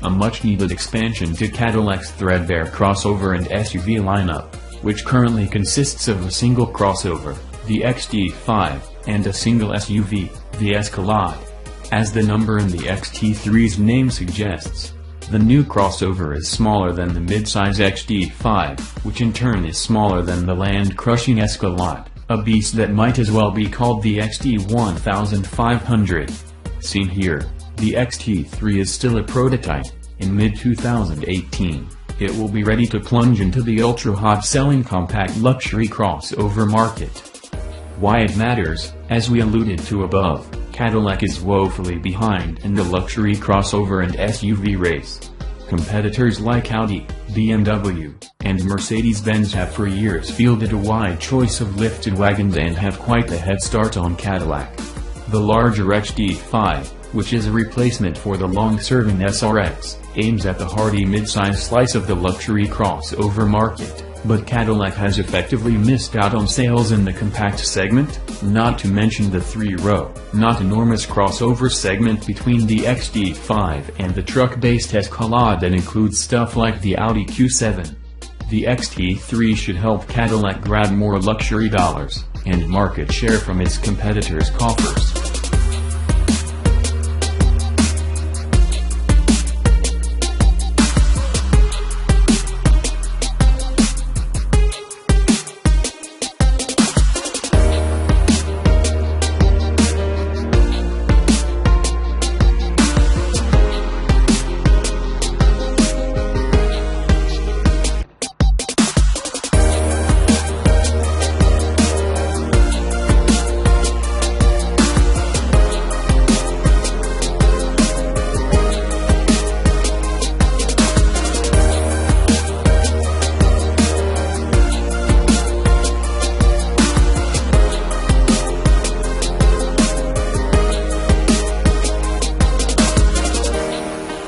a much-needed expansion to Cadillac's threadbare crossover and SUV lineup, which currently consists of a single crossover, the Xt3, and a single SUV, the Escalade. As the number in the Xt3's name suggests, the new crossover is smaller than the mid-size Xt3, which in turn is smaller than the land-crushing Escalade, a beast that might as well be called the Xt1500. Seen here, the Xt3 is still a prototype. In mid-2018, it will be ready to plunge into the ultra-hot-selling compact luxury crossover market. Why it matters, as we alluded to above, Cadillac is woefully behind in the luxury crossover and SUV race. Competitors like Audi, BMW, and Mercedes-Benz have for years fielded a wide choice of lifted wagons and have quite the head start on Cadillac. The larger Xt3, which is a replacement for the long-serving SRX, aims at the hardy mid-size slice of the luxury crossover market, but Cadillac has effectively missed out on sales in the compact segment, not to mention the three-row, not enormous crossover segment between the Xt3 and the truck-based Escalade that includes stuff like the Audi Q7. The Xt3 should help Cadillac grab more luxury dollars and market share from its competitors' coffers.